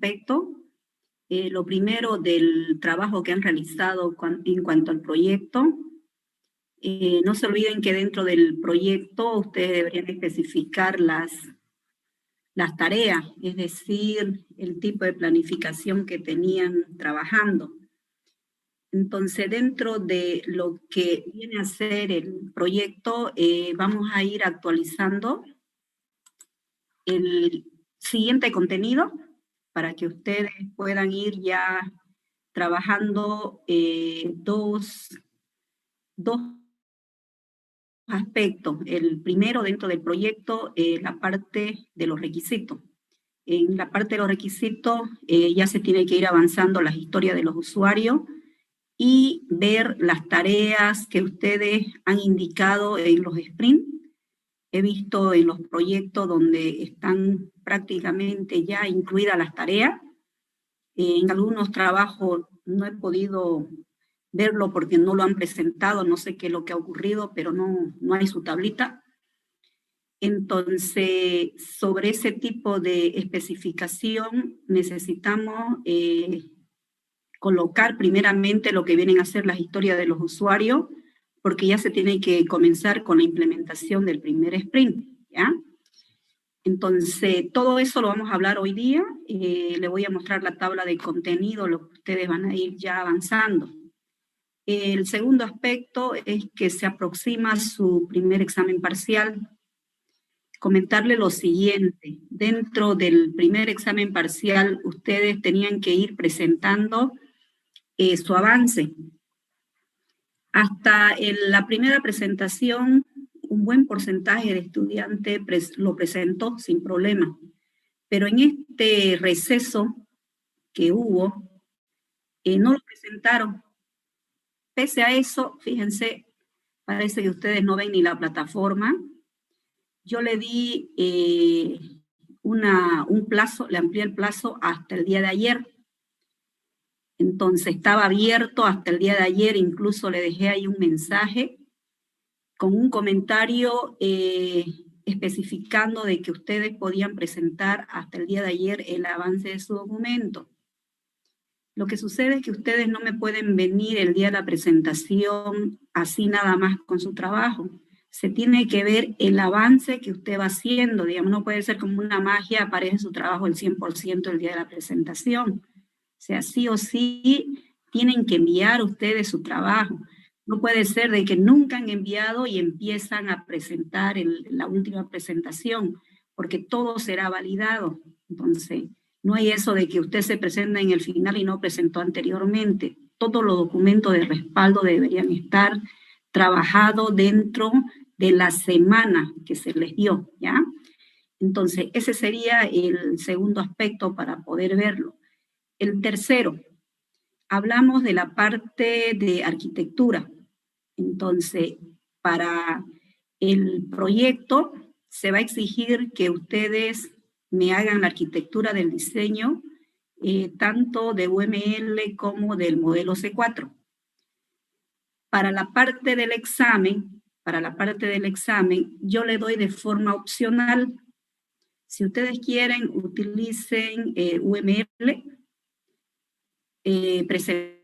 aspectos. Lo primero, del trabajo que han realizado en cuanto al proyecto. No se olviden que dentro del proyecto ustedes deberían especificar las tareas, es decir, el tipo de planificación que tenían trabajando. Entonces, dentro de lo que viene a ser el proyecto, vamos a ir actualizando el siguiente contenido para que ustedes puedan ir ya trabajando dos aspectos. El primero, dentro del proyecto, la parte de los requisitos. En la parte de los requisitos ya se tiene que ir avanzando las historias de los usuarios y ver las tareas que ustedes han indicado en los sprints. He visto en los proyectos donde están prácticamente ya incluidas las tareas. En algunos trabajos no he podido verlo porque no lo han presentado, no sé qué es lo que ha ocurrido, pero no hay su tablita. Entonces, sobre ese tipo de especificación necesitamos colocar primeramente lo que vienen a ser las historias de los usuarios, porque ya se tiene que comenzar con la implementación del primer sprint, ¿ya? Entonces, todo eso lo vamos a hablar hoy día. Le voy a mostrar la tabla de contenido, lo que ustedes van a ir ya avanzando. El segundo aspecto es que se aproxima su primer examen parcial. Comentarle lo siguiente: dentro del primer examen parcial, ustedes tenían que ir presentando su avance. Hasta la primera presentación, un buen porcentaje de estudiantes lo presentó sin problema. Pero en este receso que hubo, no lo presentaron. Pese a eso, fíjense, parece que ustedes no ven ni la plataforma. Yo le di un plazo, le amplié el plazo hasta el día de ayer. Entonces estaba abierto hasta el día de ayer, incluso le dejé ahí un mensaje con un comentario especificando de que ustedes podían presentar hasta el día de ayer el avance de su documento. Lo que sucede es que ustedes no me pueden venir el día de la presentación así nada más con su trabajo. Se tiene que ver el avance que usted va haciendo, digamos, no puede ser como una magia, aparece su trabajo el 100% el día de la presentación. O sea, sí o sí tienen que enviar ustedes su trabajo. No puede ser de que nunca han enviado y empiezan a presentar la última presentación, porque todo será validado. Entonces, no hay eso de que usted se presenta en el final y no presentó anteriormente. Todos los documentos de respaldo deberían estar trabajados dentro de la semana que se les dio, ¿ya? Entonces, ese sería el segundo aspecto para poder verlo. El tercero, hablamos de la parte de arquitectura. Entonces, para el proyecto se va a exigir que ustedes me hagan la arquitectura del diseño, tanto de UML como del modelo C4. Para la parte del examen, yo le doy de forma opcional. Si ustedes quieren, utilicen UML, presentando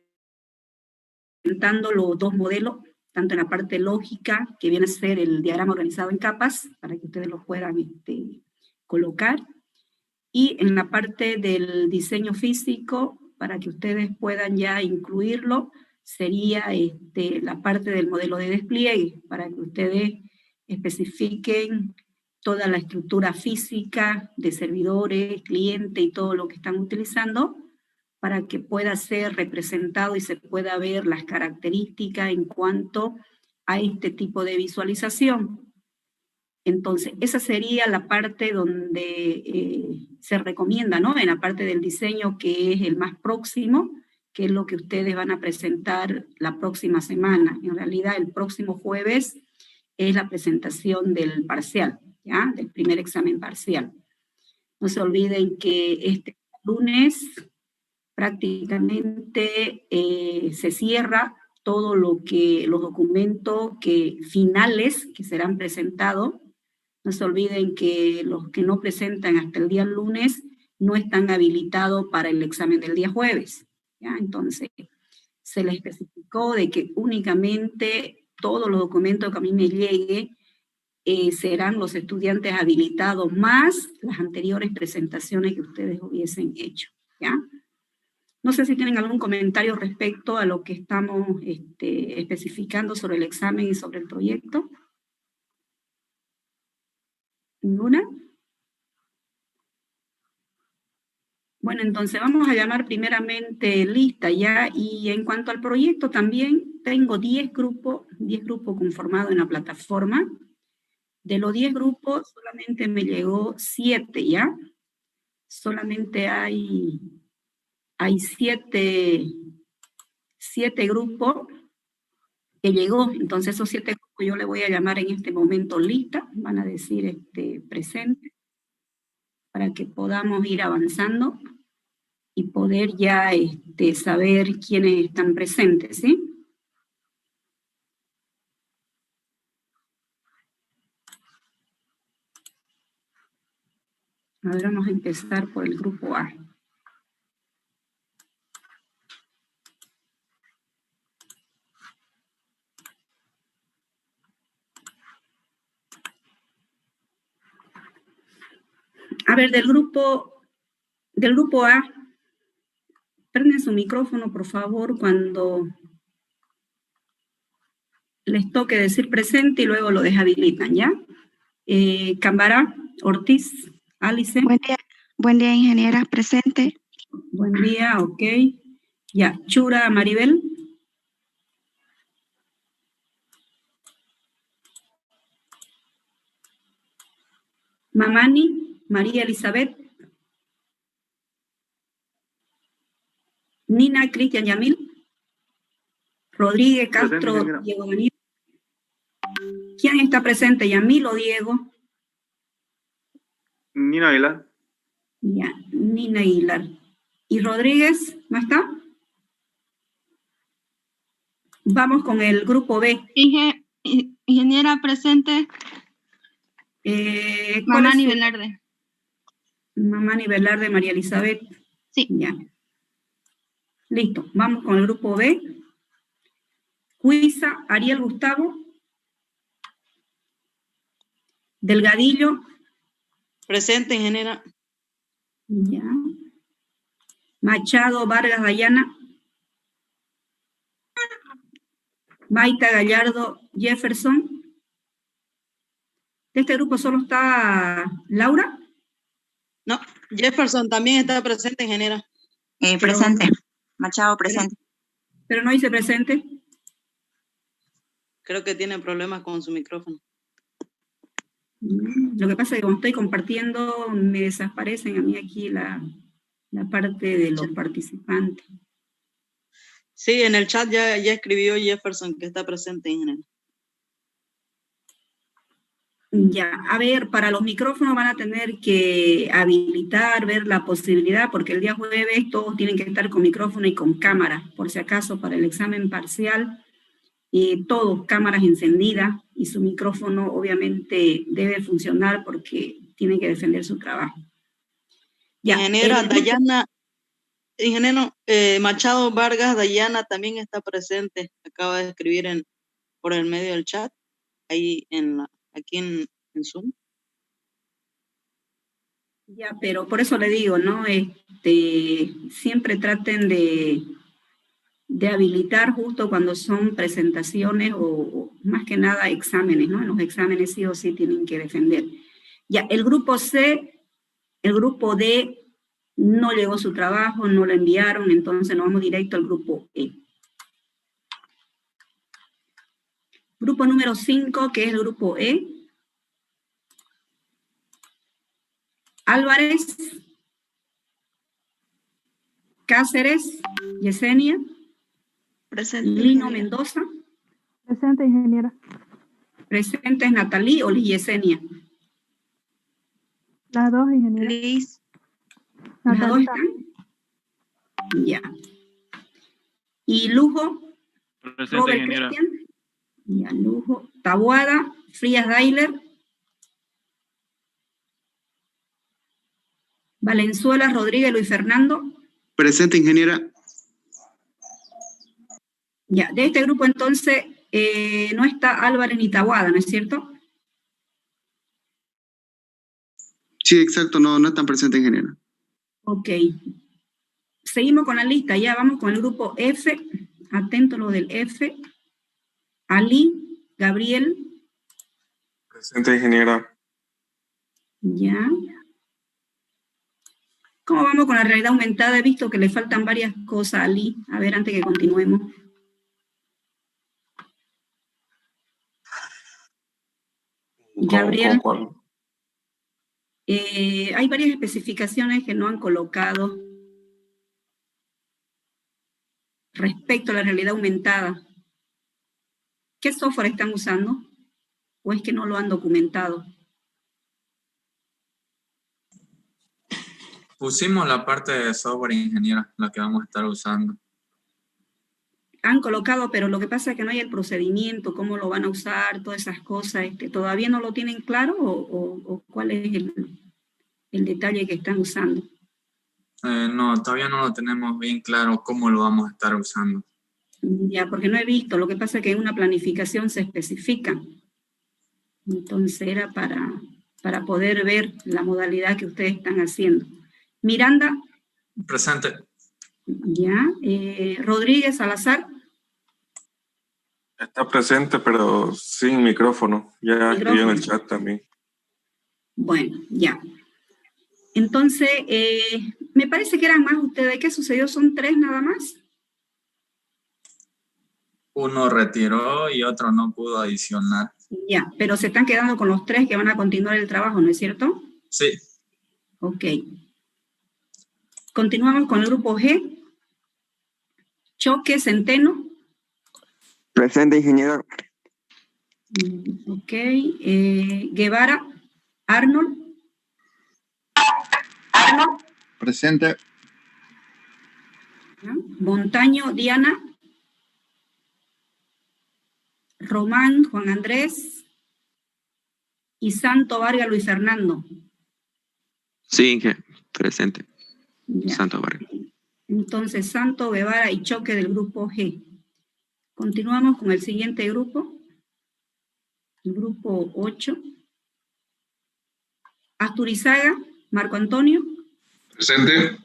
los dos modelos, tanto en la parte lógica, que viene a ser el diagrama organizado en capas, para que ustedes lo puedan colocar, y en la parte del diseño físico, para que ustedes puedan ya incluirlo, sería la parte del modelo de despliegue, para que ustedes especifiquen toda la estructura física de servidores, cliente y todo lo que están utilizando, para que pueda ser representado y se pueda ver las características en cuanto a este tipo de visualización. Entonces, esa sería la parte donde se recomienda, ¿no? En la parte del diseño, que es el más próximo, que es lo que ustedes van a presentar la próxima semana. En realidad, el próximo jueves es la presentación del parcial, ¿ya? Del primer examen parcial. No se olviden que este lunes prácticamente se cierra todo lo que, los documentos finales que serán presentados. No se olviden que los que no presentan hasta el día lunes no están habilitados para el examen del día jueves, ¿ya? Entonces, se les especificó de que únicamente todos los documentos que a mí me llegue serán los estudiantes habilitados más las anteriores presentaciones que ustedes hubiesen hecho, ¿ya? No sé si tienen algún comentario respecto a lo que estamos especificando sobre el examen y sobre el proyecto. ¿Ninguna? Bueno, entonces vamos a llamar primeramente lista ya, y en cuanto al proyecto también tengo 10 grupos conformados en la plataforma. De los 10 grupos solamente me llegó 7 ya. Solamente hay 7 grupos que llegó, entonces esos 7 grupos yo le voy a llamar en este momento lista, van a decir presente, para que podamos ir avanzando y poder ya saber quiénes están presentes, ¿sí? Ahora vamos a empezar por el grupo A. A ver, del grupo A, prenden su micrófono, por favor, cuando les toque decir presente y luego lo deshabilitan, ¿ya? Cámara, Ortiz, Alice. Buen día, ingeniera, presente. Buen día, ok. Ya, Chura, Maribel. Mamani, María Elizabeth. Nina, Cristian Yamil. Rodríguez, Castro, presente, Diego Daniel. ¿Quién está presente, Yamil o Diego? Nina Aguilar. Ya, Nina Aguilar. ¿Y Rodríguez? ¿No está? Vamos con el grupo B. Ingeniera, presente. Mamani Velarde. Mamani Velarde, María Elizabeth. Sí. Ya. Listo, vamos con el grupo B. Cuisa, Ariel Gustavo. Delgadillo. Presente, ingeniera. Ya. Machado, Vargas, Dayana. Maita, Gallardo, Jefferson. ¿De este grupo solo está Laura? No, Jefferson también está presente, ingeniera. Presente. Machado, presente. Pero no dice presente. Creo que tiene problemas con su micrófono. Lo que pasa es que cuando estoy compartiendo me desaparecen a mí aquí la parte de los participantes. Sí, en el chat ya escribió Jefferson que está presente, ingeniera. Ya, a ver, para los micrófonos van a tener que habilitar, ver la posibilidad, porque el día jueves todos tienen que estar con micrófono y con cámara, por si acaso para el examen parcial, todos cámaras encendidas y su micrófono obviamente debe funcionar porque tienen que defender su trabajo. Ya, ingeniera Dayana, ingeniero Machado Vargas Dayana también está presente, acaba de escribir por el medio del chat, ahí aquí en Zoom. Ya, pero por eso le digo, ¿no? Siempre traten de habilitar justo cuando son presentaciones o más que nada exámenes, ¿no? En los exámenes sí o sí tienen que defender. Ya, el grupo C, el grupo D no llegó su trabajo, no lo enviaron, entonces nos vamos directo al grupo E. Grupo número 5, que es el grupo E. Álvarez, Cáceres, Yesenia. Presente. Lino Ingeniera. Mendoza. Presente, ingeniera. Presentes Natalí o Yesenia. Las dos, ingeniera. Liz. ¿Las dos Natalia están? también. Ya. Y Lujo. Presente, Robert ingeniera. Cristian. Ya, Lujo. Taboada, Frías Dailer. Valenzuela Rodríguez Luis Fernando. Presente, ingeniera. Ya, de este grupo entonces no está Álvarez ni Taboada, ¿no es cierto? Sí, exacto, no están presentes, ingeniera. Ok. Seguimos con la lista, ya vamos con el grupo F. Atento lo del F. Ali, Gabriel. Presente, ingeniera. Ya. ¿Cómo vamos con la realidad aumentada? He visto que le faltan varias cosas a Ali. A ver, antes que continuemos. Gabriel. ¿Cuál? Hay varias especificaciones que no han colocado respecto a la realidad aumentada. ¿Qué software están usando? ¿O es que no lo han documentado? Pusimos la parte de software, ingeniera, la que vamos a estar usando. Han colocado, pero lo que pasa es que no hay el procedimiento, cómo lo van a usar, todas esas cosas. ¿Todavía no lo tienen claro o cuál es el detalle que están usando? No, todavía no lo tenemos bien claro cómo lo vamos a estar usando. Ya, porque no he visto. Lo que pasa es que en una planificación se especifica. Entonces era para poder ver la modalidad que ustedes están haciendo. Miranda. Presente. Ya. Rodríguez Salazar. Está presente, pero sin micrófono. Ya escribió en el chat también. Bueno, ya. Entonces, me parece que eran más ustedes. ¿Qué sucedió? ¿Son 3 nada más? Uno retiró y otro no pudo adicionar. Ya, pero se están quedando con los 3 que van a continuar el trabajo, ¿no es cierto? Sí. Ok. Continuamos con el grupo G. Choque Centeno. Presente, ingeniero. Ok. Guevara. Arnold. Presente. ¿Ya? Montaño Diana. Román Juan Andrés. Y Santo Vargas Luis Fernando. Sí, presente. Ya. Santo Vargas. Entonces, Santo, Guevara y Choque del grupo G. Continuamos con el siguiente grupo. El grupo 8. Asturizaga, Marco Antonio. Presente.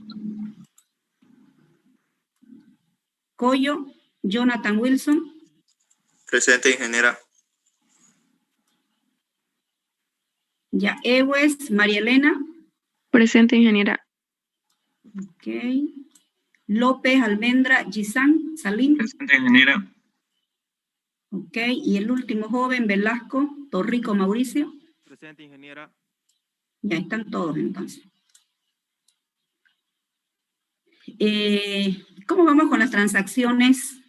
Coyo, Jonathan Wilson. Presente, ingeniera. Ya, Ewes, María Elena. Presente, ingeniera. Ok. López, Almendra, Gisán, Salim. Presente, ingeniera. Ok. Y el último joven, Velasco, Torrico, Mauricio. Presente, ingeniera. Ya están todos entonces. ¿Cómo vamos con las transacciones?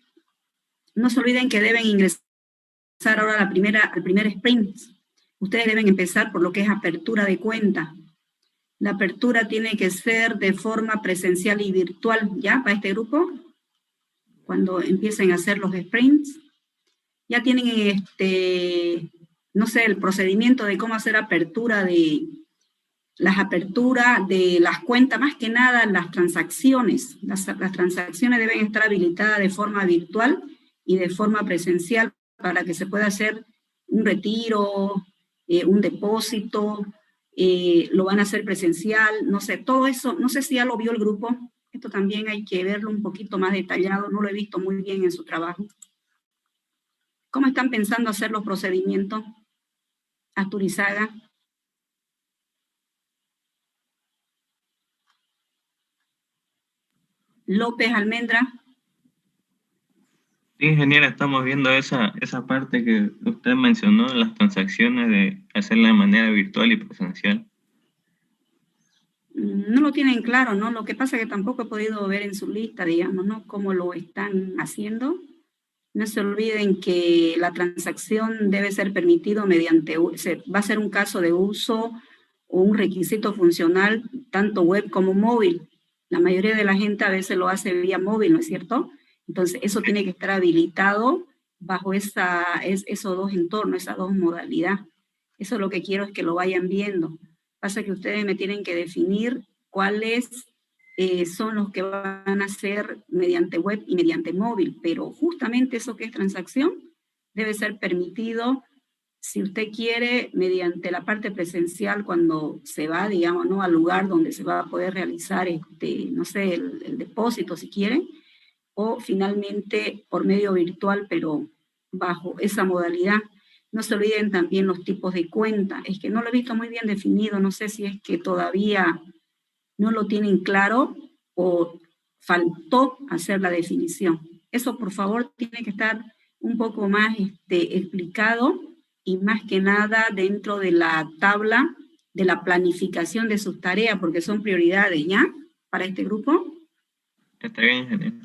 No se olviden que deben ingresar ahora al primer sprint. Ustedes deben empezar por lo que es apertura de cuenta. La apertura tiene que ser de forma presencial y virtual, ¿ya? Para este grupo, cuando empiecen a hacer los sprints. Ya tienen, no sé, el procedimiento de cómo hacer aperturas de las cuentas, más que nada las transacciones. Las transacciones deben estar habilitadas de forma virtual y de forma presencial para que se pueda hacer un retiro, un depósito, lo van a hacer presencial, no sé, todo eso, no sé si ya lo vio el grupo, esto también hay que verlo un poquito más detallado, no lo he visto muy bien en su trabajo. ¿Cómo están pensando hacer los procedimientos? Asturizaga. López Almendra. Sí, ingeniera, estamos viendo esa parte que usted mencionó, las transacciones de hacerla de manera virtual y presencial. No lo tienen claro, ¿no? Lo que pasa es que tampoco he podido ver en su lista, digamos, ¿no? Cómo lo están haciendo. No se olviden que la transacción debe ser permitido mediante, va a ser un caso de uso o un requisito funcional, tanto web como móvil. La mayoría de la gente a veces lo hace vía móvil, ¿no es cierto? Entonces, eso tiene que estar habilitado bajo esos dos entornos, esas dos modalidades. Eso es lo que quiero es que lo vayan viendo. Pasa que ustedes me tienen que definir cuáles son los que van a ser mediante web y mediante móvil, pero justamente eso que es transacción debe ser permitido, si usted quiere, mediante la parte presencial cuando se va, digamos, ¿no?, al lugar donde se va a poder realizar, no sé, el depósito si quiere, o finalmente por medio virtual, pero bajo esa modalidad. No se olviden también los tipos de cuenta. Es que no lo he visto muy bien definido, no sé si es que todavía no lo tienen claro o faltó hacer la definición. Eso, por favor, tiene que estar un poco más explicado y más que nada dentro de la tabla de la planificación de sus tareas, porque son prioridades, ¿ya? Para este grupo. Está bien, ingeniero.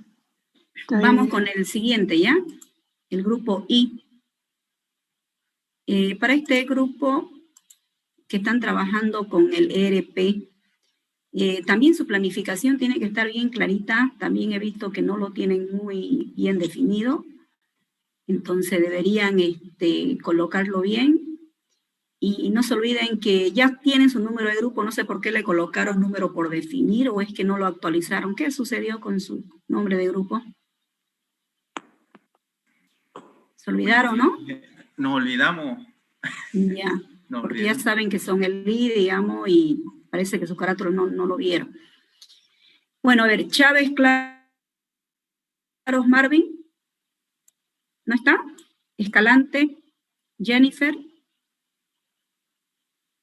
Vamos con el siguiente, ¿ya? El grupo I. Para este grupo que están trabajando con el ERP, también su planificación tiene que estar bien clarita. También he visto que no lo tienen muy bien definido. Entonces deberían colocarlo bien. Y no se olviden que ya tienen su número de grupo. No sé por qué le colocaron número por definir o es que no lo actualizaron. ¿Qué sucedió con su nombre de grupo? ¿Se olvidaron, no? Nos olvidamos. Ya, porque ya saben que son el I, digamos, y parece que su carátula no lo vieron. Bueno, a ver, Chávez, Claros, Marvin. ¿No está? Escalante, Jennifer.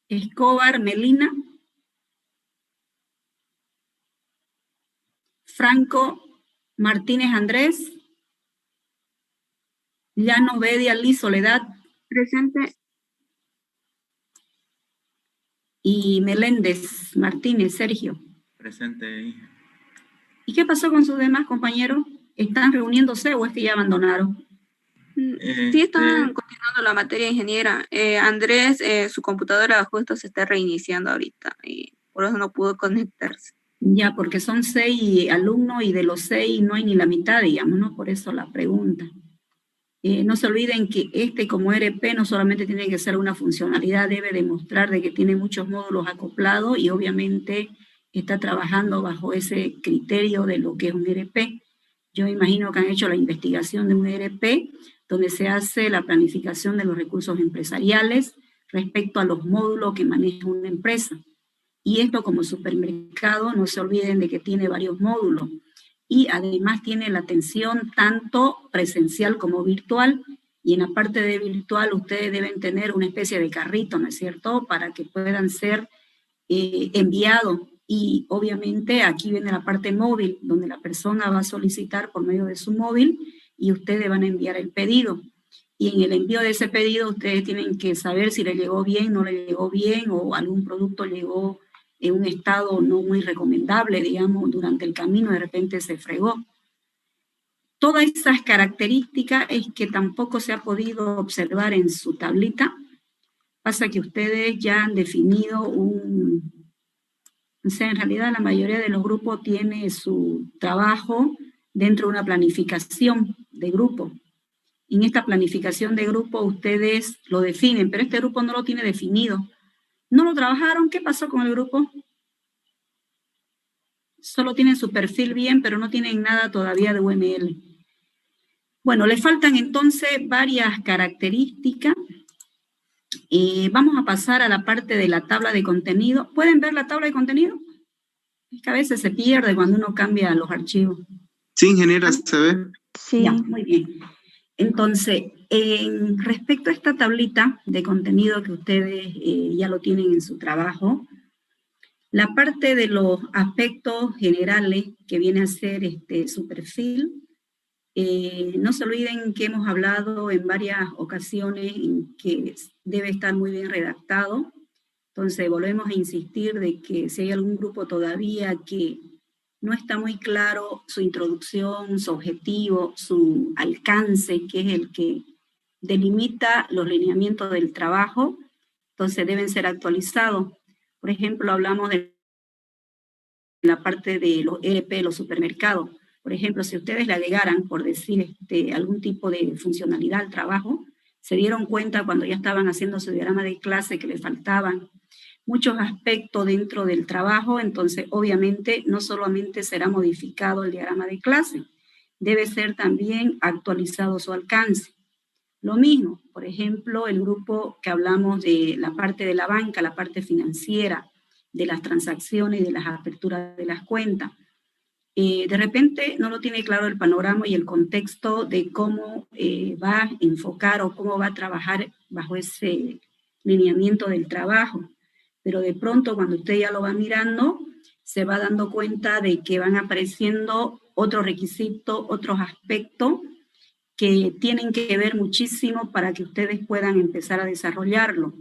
Escobar, Melina. Franco, Martínez, Andrés. Llanos, Bedia, Liz, Soledad. Presente. Y Meléndez, Martínez, Sergio. Presente. ¿Y qué pasó con sus demás compañeros? ¿Están reuniéndose o es que ya abandonaron? Sí, están continuando la materia, ingeniera. Andrés, su computadora justo se está reiniciando ahorita y por eso no pudo conectarse. Ya, porque son 6 alumnos y de los 6 no hay ni la mitad, digamos, ¿no? Por eso la pregunta. No se olviden que como ERP no solamente tiene que ser una funcionalidad, debe demostrar de que tiene muchos módulos acoplados y obviamente está trabajando bajo ese criterio de lo que es un ERP. Yo imagino que han hecho la investigación de un ERP donde se hace la planificación de los recursos empresariales respecto a los módulos que maneja una empresa. Y esto como supermercado, no se olviden de que tiene varios módulos. Y además tiene la atención tanto presencial como virtual, y en la parte de virtual ustedes deben tener una especie de carrito, ¿no es cierto?, para que puedan ser enviados. Y obviamente aquí viene la parte móvil, donde la persona va a solicitar por medio de su móvil y ustedes van a enviar el pedido. Y en el envío de ese pedido ustedes tienen que saber si le llegó bien, no le llegó bien, o algún producto llegó en un estado no muy recomendable, digamos, durante el camino de repente se fregó. Todas esas características es que tampoco se ha podido observar en su tablita. Pasa que ustedes ya han definido o sea, en realidad la mayoría de los grupos tiene su trabajo dentro de una planificación de grupo. En esta planificación de grupo ustedes lo definen, pero este grupo no lo tiene definido. ¿No lo trabajaron? ¿Qué pasó con el grupo? Solo tienen su perfil bien, pero no tienen nada todavía de UML. Bueno, le faltan entonces varias características. Vamos a pasar a la parte de la tabla de contenido. ¿Pueden ver la tabla de contenido? Es que a veces se pierde cuando uno cambia los archivos. Sí, ingeniera, ¿se ve? Sí. Ya, muy bien. Entonces, respecto a esta tablita de contenido que ustedes ya lo tienen en su trabajo, la parte de los aspectos generales que viene a ser su perfil, no se olviden que hemos hablado en varias ocasiones en que debe estar muy bien redactado. Entonces, volvemos a insistir de que si hay algún grupo todavía que no está muy claro su introducción, su objetivo, su alcance, que es el que delimita los lineamientos del trabajo, entonces deben ser actualizados. Por ejemplo, hablamos de la parte de los ERP, los supermercados. Por ejemplo, si ustedes le agregaran, por decir, algún tipo de funcionalidad al trabajo, se dieron cuenta cuando ya estaban haciendo su diagrama de clase que le faltaban muchos aspectos dentro del trabajo, entonces obviamente no solamente será modificado el diagrama de clase, debe ser también actualizado su alcance. Lo mismo, por ejemplo, el grupo que hablamos de la parte de la banca, la parte financiera, de las transacciones y de las aperturas de las cuentas. De repente no lo tiene claro el panorama y el contexto de cómo va a enfocar o cómo va a trabajar bajo ese lineamiento del trabajo. Pero de pronto cuando usted ya lo va mirando, se va dando cuenta de que van apareciendo otros requisitos, otros aspectos que tienen que ver muchísimo para que ustedes puedan empezar a desarrollarlo.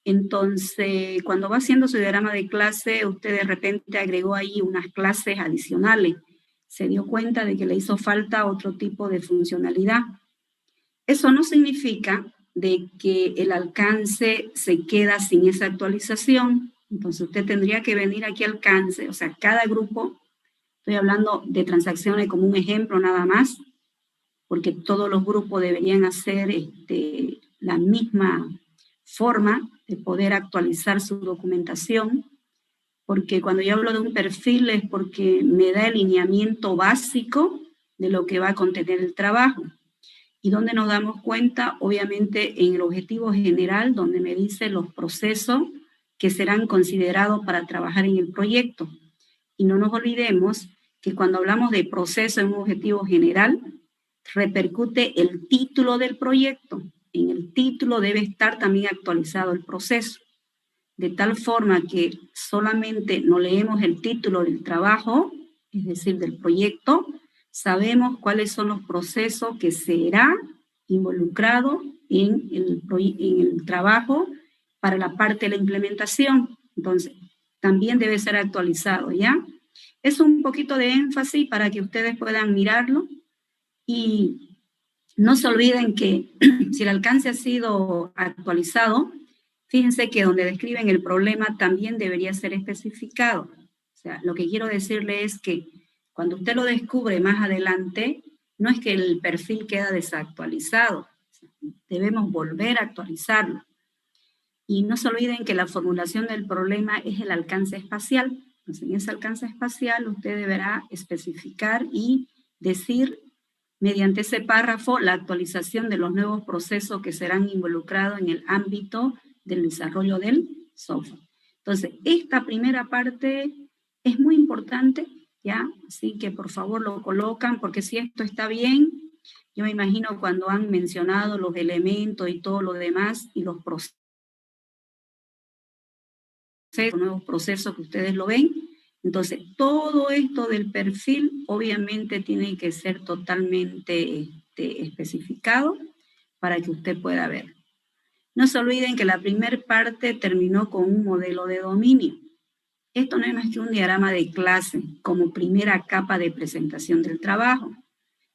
Entonces, cuando va haciendo su diagrama de clase, usted de repente agregó ahí unas clases adicionales. Se dio cuenta de que le hizo falta otro tipo de funcionalidad. Eso no significa de que el alcance se queda sin esa actualización. Entonces, usted tendría que venir aquí al alcance, o sea, cada grupo, estoy hablando de transacciones como un ejemplo nada más, porque todos los grupos deberían hacer la misma forma de poder actualizar su documentación, porque cuando yo hablo de un perfil es porque me da el lineamiento básico de lo que va a contener el trabajo. Y donde nos damos cuenta, obviamente, en el objetivo general, donde me dice los procesos que serán considerados para trabajar en el proyecto. Y no nos olvidemos que cuando hablamos de proceso en un objetivo general, repercute el título del proyecto. En el título debe estar también actualizado el proceso, de tal forma que solamente no leemos el título del trabajo, es decir, del proyecto, sabemos cuáles son los procesos que será involucrado en el trabajo para la parte de la implementación. Entonces, también debe ser actualizado, ¿ya? Es un poquito de énfasis para que ustedes puedan mirarlo y no se olviden que si el alcance ha sido actualizado, fíjense que donde describen el problema también debería ser especificado. O sea, lo que quiero decirle es que cuando usted lo descubre más adelante, no es que el perfil queda desactualizado, debemos volver a actualizarlo. Y no se olviden que la formulación del problema es el alcance espacial. Entonces, en ese alcance espacial usted deberá especificar y decir mediante ese párrafo la actualización de los nuevos procesos que serán involucrados en el ámbito del desarrollo del software. Entonces, esta primera parte es muy importante, ¿ya? Así que por favor lo colocan, porque si esto está bien, yo me imagino cuando han mencionado los elementos y todo lo demás y los procesos, nuevos procesos que ustedes lo ven. Entonces, todo esto del perfil obviamente tiene que ser totalmente especificado para que usted pueda ver. No se olviden que la primera parte terminó con un modelo de dominio. Esto no es más que un diagrama de clase como primera capa de presentación del trabajo.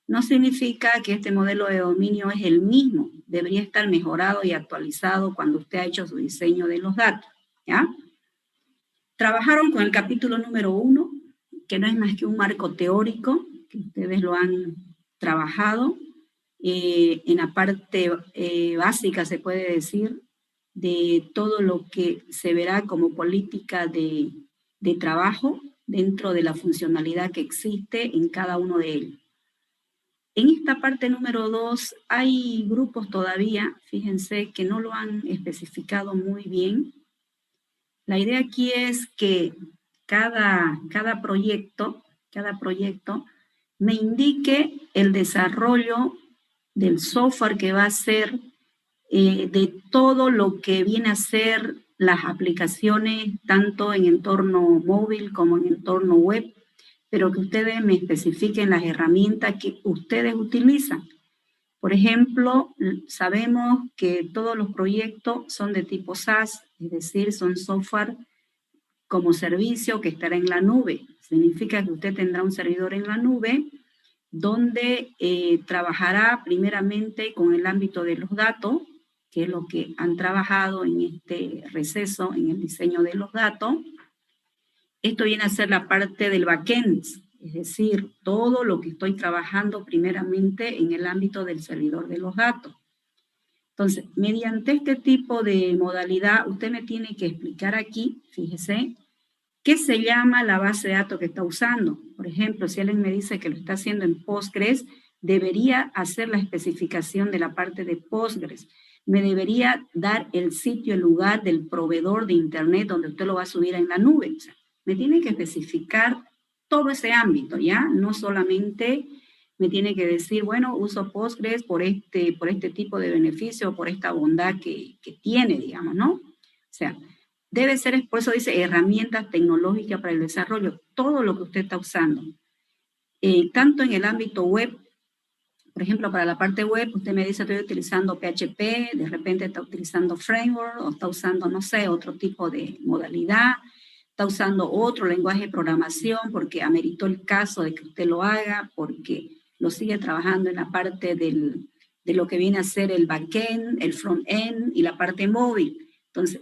No significa que este modelo de dominio es el mismo. Debería estar mejorado y actualizado cuando usted ha hecho su diseño de los datos, ¿ya? Trabajaron con el capítulo número 1, que no es más que un marco teórico, que ustedes lo han trabajado en la parte básica, se puede decir, de todo lo que se verá como política de trabajo dentro de la funcionalidad que existe en cada uno de ellos. En esta parte número 2 hay grupos todavía, fíjense, que no lo han especificado muy bien. La idea aquí es que cada proyecto me indique el desarrollo del software que va a ser de todo lo que viene a ser las aplicaciones, tanto en entorno móvil como en entorno web, pero que ustedes me especifiquen las herramientas que ustedes utilizan. Por ejemplo, sabemos que todos los proyectos son de tipo SaaS, es decir, son software como servicio que estará en la nube. Significa que usted tendrá un servidor en la nube donde trabajará primeramente con el ámbito de los datos, que es lo que han trabajado en este receso, en el diseño de los datos. Esto viene a ser la parte del backend, es decir, todo lo que estoy trabajando primeramente en el ámbito del servidor de los datos. Entonces, mediante este tipo de modalidad, usted me tiene que explicar aquí, fíjese, qué se llama la base de datos que está usando. Por ejemplo, si alguien me dice que lo está haciendo en Postgres, debería hacer la especificación de la parte de Postgres. Me debería dar el sitio, el lugar del proveedor de Internet donde usted lo va a subir en la nube. O sea, me tiene que especificar todo ese ámbito, ¿ya? No solamente me tiene que decir, bueno, uso Postgres por este tipo de beneficio, por esta bondad que tiene, digamos, ¿no? O sea, debe ser, por eso dice, herramientas tecnológicas para el desarrollo, todo lo que usted está usando. Tanto en el ámbito web, por ejemplo, para la parte web, usted me dice, estoy utilizando PHP, de repente está utilizando Framework, o está usando, no sé, otro tipo de modalidad, está usando otro lenguaje de programación porque ameritó el caso de que usted lo haga, porque lo sigue trabajando en la parte de lo que viene a ser el backend, el frontend y la parte móvil. Entonces,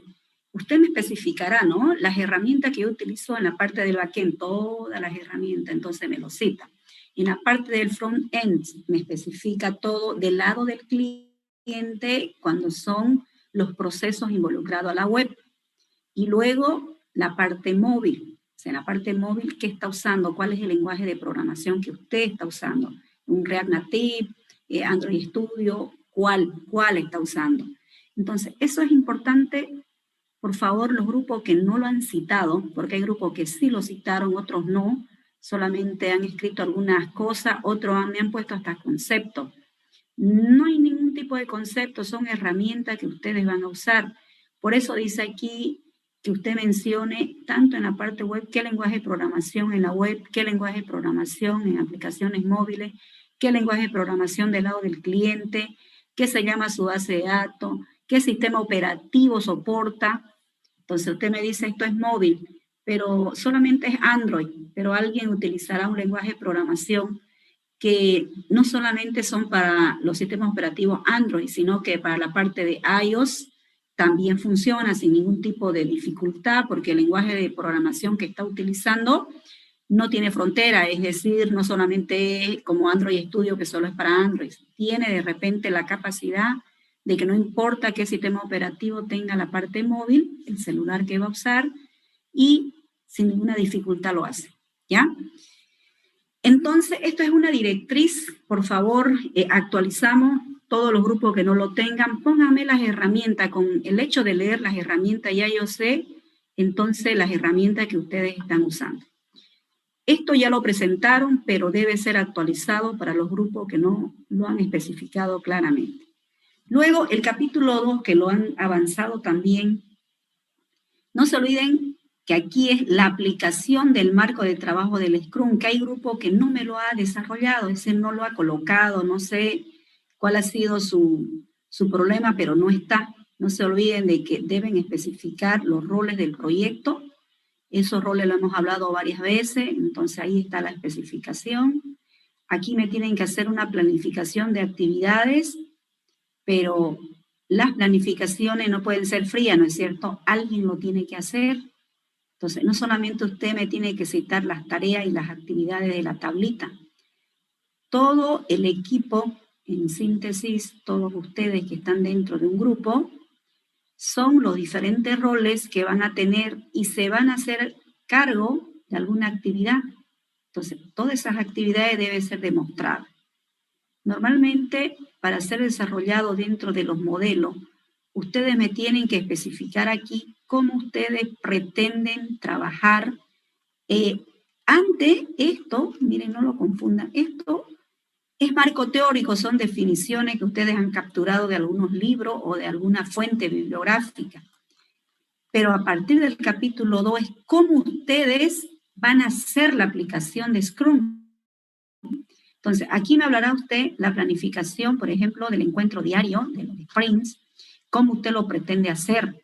usted me especificará, ¿no? Las herramientas que yo utilizo en la parte del backend, todas las herramientas, entonces me lo cita. En la parte del front-end me especifica todo del lado del cliente cuando son los procesos involucrados a la web. Y luego la parte móvil. O sea, en la parte móvil, ¿qué está usando? ¿Cuál es el lenguaje de programación que usted está usando? ¿Un React Native, Android Studio? ¿Cuál está usando? Entonces, eso es importante. Por favor, los grupos que no lo han citado, porque hay grupos que sí lo citaron, otros no, solamente han escrito algunas cosas, otros me han puesto hasta conceptos. No hay ningún tipo de concepto, son herramientas que ustedes van a usar. Por eso dice aquí que usted mencione tanto en la parte web, qué lenguaje de programación en la web, qué lenguaje de programación en aplicaciones móviles, qué lenguaje de programación del lado del cliente, qué se llama su base de datos, qué sistema operativo soporta. Entonces usted me dice, esto es móvil, pero solamente es Android, pero alguien utilizará un lenguaje de programación que no solamente son para los sistemas operativos Android, sino que para la parte de iOS también funciona sin ningún tipo de dificultad, porque el lenguaje de programación que está utilizando no tiene frontera, es decir, no solamente como Android Studio, que solo es para Android, tiene de repente la capacidad de que no importa qué sistema operativo tenga la parte móvil, el celular que va a usar, y sin ninguna dificultad lo hace, ¿ya? Entonces, esto es una directriz, por favor, actualizamos todos los grupos que no lo tengan, pónganme las herramientas, con el hecho de leer las herramientas ya yo sé, entonces las herramientas que ustedes están usando. Esto ya lo presentaron, pero debe ser actualizado para los grupos que no lo han especificado claramente. Luego, el capítulo 2, que lo han avanzado también, no se olviden que aquí es la aplicación del marco de trabajo del Scrum, que hay grupo que no me lo ha desarrollado, es decir, no lo ha colocado, no sé cuál ha sido su problema, pero no está. No se olviden de que deben especificar los roles del proyecto. Esos roles lo hemos hablado varias veces, entonces ahí está la especificación. Aquí me tienen que hacer una planificación de actividades, pero las planificaciones no pueden ser frías, ¿no es cierto? Alguien lo tiene que hacer. Entonces, no solamente usted me tiene que citar las tareas y las actividades de la tablita. Todo el equipo, en síntesis, todos ustedes que están dentro de un grupo, son los diferentes roles que van a tener y se van a hacer cargo de alguna actividad. Entonces, todas esas actividades deben ser demostradas. Normalmente, para ser desarrollado dentro de los modelos, ustedes me tienen que especificar aquí cómo ustedes pretenden trabajar. Ante esto, miren, no lo confundan, esto es marco teórico, son definiciones que ustedes han capturado de algunos libros o de alguna fuente bibliográfica. Pero a partir del capítulo 2 es cómo ustedes van a hacer la aplicación de Scrum. Entonces, aquí me hablará usted la planificación, por ejemplo, del encuentro diario, de los sprints, cómo usted lo pretende hacer,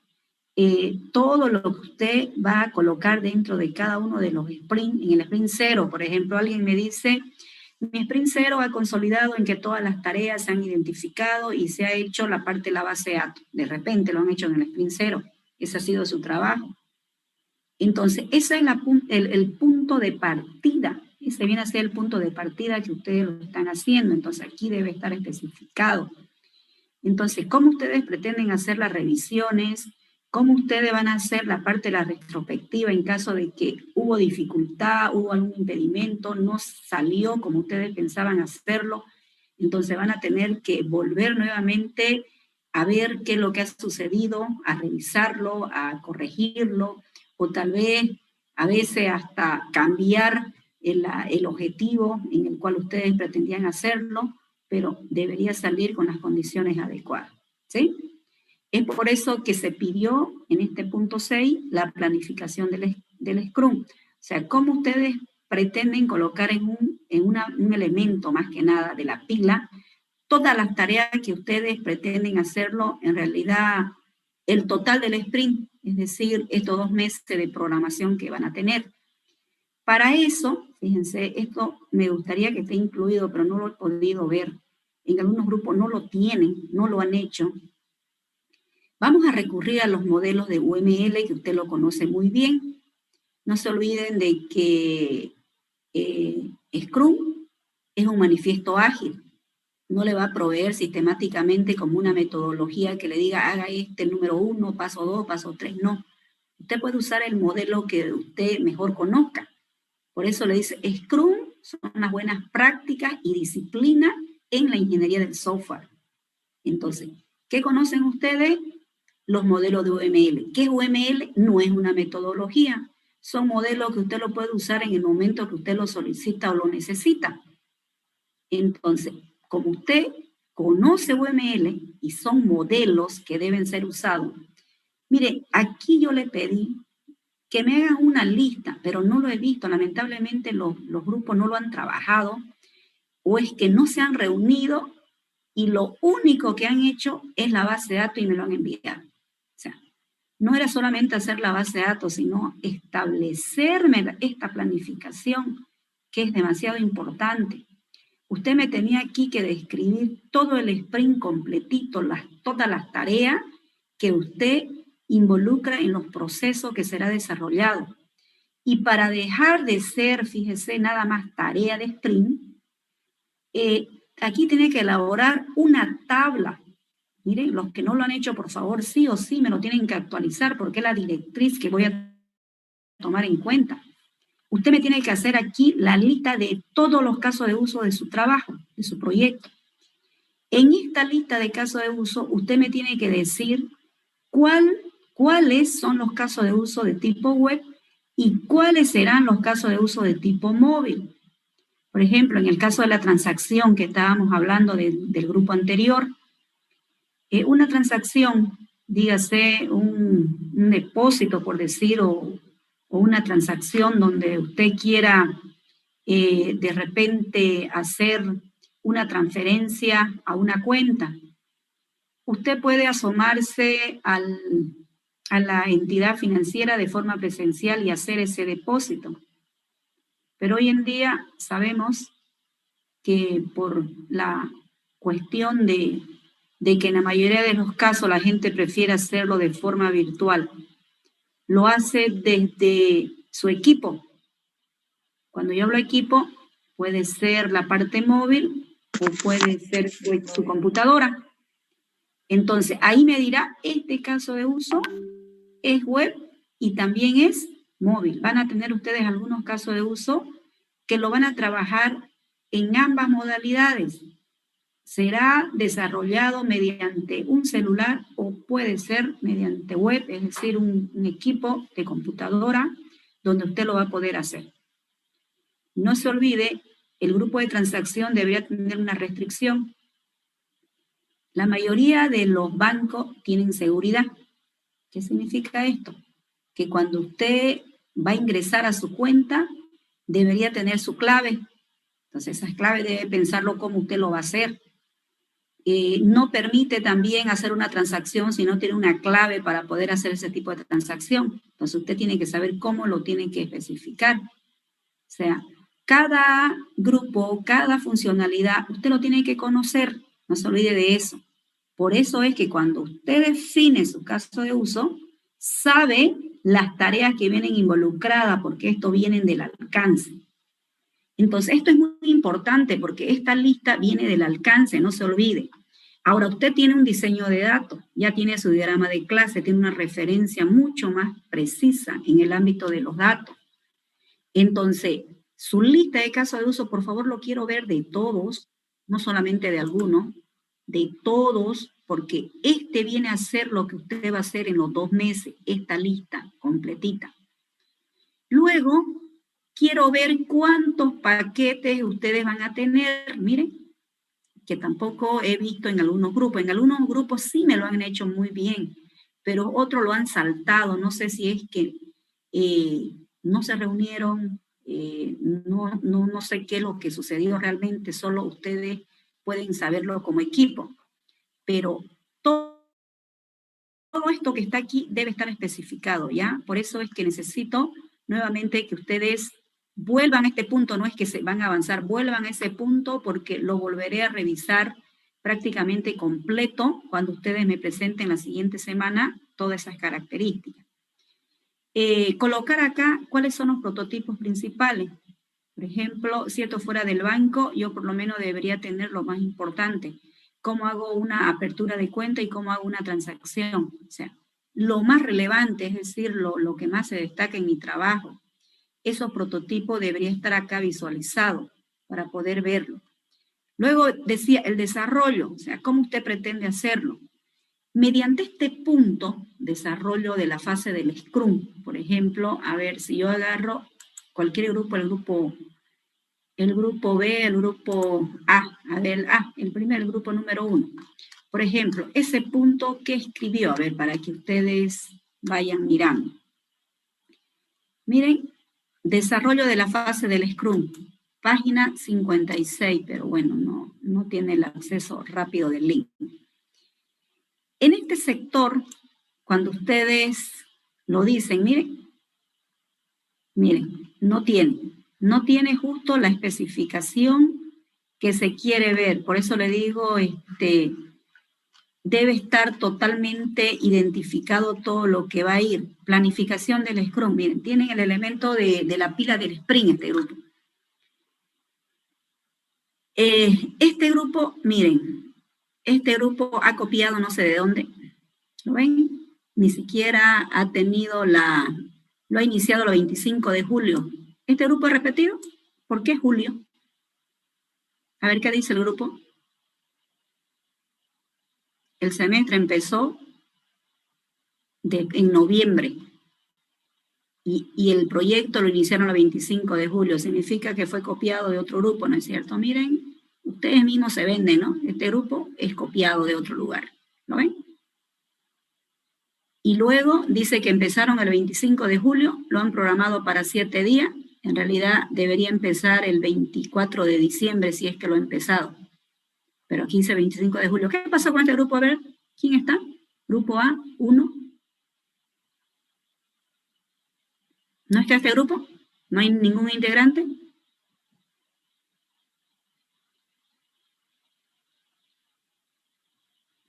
todo lo que usted va a colocar dentro de cada uno de los sprints. En el sprint 0, por ejemplo, alguien me dice, mi sprint 0 ha consolidado en que todas las tareas se han identificado y se ha hecho la parte de la base de datos. De repente lo han hecho en el sprint 0, ese ha sido su trabajo. Entonces, ese es el punto de partida. Ese viene a ser el punto de partida que ustedes lo están haciendo. Entonces, aquí debe estar especificado. Entonces, ¿cómo ustedes pretenden hacer las revisiones? ¿Cómo ustedes van a hacer la parte de la retrospectiva en caso de que hubo dificultad, hubo algún impedimento, no salió como ustedes pensaban hacerlo? Entonces van a tener que volver nuevamente a ver qué es lo que ha sucedido, a revisarlo, a corregirlo, o tal vez a veces hasta cambiar el objetivo en el cual ustedes pretendían hacerlo, pero debería salir con las condiciones adecuadas, ¿sí? Es por eso que se pidió en este punto 6 la planificación del Scrum. O sea, cómo ustedes pretenden colocar en un elemento más que nada de la pila todas las tareas que ustedes pretenden hacerlo, en realidad el total del sprint, es decir, estos 2 meses de programación que van a tener. Para eso, fíjense, esto me gustaría que esté incluido, pero no lo he podido ver. En algunos grupos no lo tienen, no lo han hecho. Vamos a recurrir a los modelos de UML, que usted lo conoce muy bien. No se olviden de que Scrum es un manifiesto ágil. No le va a proveer sistemáticamente como una metodología que le diga, haga el número 1, paso 2, paso 3, no. Usted puede usar el modelo que usted mejor conozca. Por eso le dice, Scrum son unas buenas prácticas y disciplina en la ingeniería del software. Entonces, ¿qué conocen ustedes? Los modelos de UML. ¿Qué es UML? No es una metodología. Son modelos que usted lo puede usar en el momento que usted lo solicita o lo necesita. Entonces, como usted conoce UML y son modelos que deben ser usados, mire, aquí yo le pedí que me hagan una lista, pero no lo he visto. Lamentablemente los grupos no lo han trabajado o es que no se han reunido y lo único que han hecho es la base de datos y me lo han enviado. O sea, no era solamente hacer la base de datos, sino establecerme esta planificación que es demasiado importante. Usted me tenía aquí que describir todo el sprint completito, todas las tareas que usted involucra en los procesos que será desarrollado. Y para dejar de ser, fíjese, nada más tarea de sprint, aquí tiene que elaborar una tabla. Miren, los que no lo han hecho, por favor, sí o sí me lo tienen que actualizar porque es la directriz que voy a tomar en cuenta. Usted me tiene que hacer aquí la lista de todos los casos de uso de su trabajo, de su proyecto. En esta lista de casos de uso, usted me tiene que decir cuáles son los casos de uso de tipo web y cuáles serán los casos de uso de tipo móvil. Por ejemplo, en el caso de la transacción que estábamos hablando del grupo anterior, una transacción, dígase un depósito, por decir, o una transacción donde usted quiera de repente hacer una transferencia a una cuenta. Usted puede asomarse a la entidad financiera de forma presencial y hacer ese depósito. Pero hoy en día sabemos que por la cuestión de que en la mayoría de los casos la gente prefiere hacerlo de forma virtual, lo hace desde su equipo. Cuando yo hablo equipo, puede ser la parte móvil o puede ser su computadora. Entonces, ahí me dirá, este caso de uso es web y también es móvil. Van a tener ustedes algunos casos de uso que lo van a trabajar en ambas modalidades. Será desarrollado mediante un celular o puede ser mediante web, es decir, un equipo de computadora donde usted lo va a poder hacer. No se olvide, el grupo de transacción debería tener una restricción. La mayoría de los bancos tienen seguridad. ¿Qué significa esto? Que cuando usted va a ingresar a su cuenta, debería tener su clave. Entonces, esa clave debe pensarlo cómo usted lo va a hacer. No permite también hacer una transacción si no tiene una clave para poder hacer ese tipo de transacción. Entonces, usted tiene que saber cómo lo tiene que especificar. O sea, cada grupo, cada funcionalidad, usted lo tiene que conocer. No se olvide de eso. Por eso es que cuando usted define su caso de uso, sabe las tareas que vienen involucradas, porque esto viene del alcance. Entonces, esto es muy importante porque esta lista viene del alcance, no se olvide. Ahora, usted tiene un diseño de datos, ya tiene su diagrama de clase, tiene una referencia mucho más precisa en el ámbito de los datos. Entonces, su lista de casos de uso, por favor, lo quiero ver de todos, no solamente de algunos, de todos, porque este viene a ser lo que usted va a hacer en los 2 meses, esta lista completita. Luego, quiero ver cuántos paquetes ustedes van a tener. Miren, que tampoco he visto en algunos grupos. En algunos grupos sí me lo han hecho muy bien, pero otros lo han saltado. No sé si es que no se reunieron, no sé qué es lo que sucedió realmente, solo ustedes pueden saberlo como equipo. Pero todo esto que está aquí debe estar especificado, ¿ya? Por eso es que necesito nuevamente que ustedes vuelvan a este punto, no es que se van a avanzar, vuelvan a ese punto porque lo volveré a revisar prácticamente completo cuando ustedes me presenten la siguiente semana todas esas características. Colocar acá cuáles son los prototipos principales. Por ejemplo, si esto fuera del banco, yo por lo menos debería tener lo más importante. Cómo hago una apertura de cuenta y cómo hago una transacción. O sea, lo más relevante, es decir, lo que más se destaca en mi trabajo. Esos prototipos debería estar acá visualizado para poder verlo. Luego decía el desarrollo, o sea, ¿cómo usted pretende hacerlo? Mediante este punto, desarrollo de la fase del Scrum, por ejemplo, a ver, si yo agarro cualquier grupo, el grupo B, el grupo A, a ver, el grupo número 1. Por ejemplo, ese punto que escribió, a ver, para que ustedes vayan mirando. Miren, desarrollo de la fase del Scrum, página 56, pero bueno, no tiene el acceso rápido del link. En este sector, cuando ustedes lo dicen, miren, no tiene justo la especificación que se quiere ver. Por eso le digo, debe estar totalmente identificado todo lo que va a ir. Planificación del Scrum, miren, tienen el elemento de la pila del Sprint, este grupo. Este grupo, miren, este grupo ha copiado no sé de dónde, ¿lo ven? Ni siquiera ha tenido lo ha iniciado el 25 de julio. ¿Este grupo es repetido? ¿Por qué julio? A ver qué dice el grupo. El semestre empezó en noviembre y el proyecto lo iniciaron el 25 de julio. Significa que fue copiado de otro grupo, ¿no es cierto? Miren, ustedes mismos se venden, ¿no? Este grupo es copiado de otro lugar, ¿lo ven? Y luego dice que empezaron el 25 de julio, lo han programado para 7 días. En realidad debería empezar el 24 de diciembre si es que lo ha empezado. Pero aquí dice 25 de julio. ¿Qué pasó con este grupo? A ver, ¿quién está? Grupo A, 1. ¿No está este grupo? ¿No hay ningún integrante?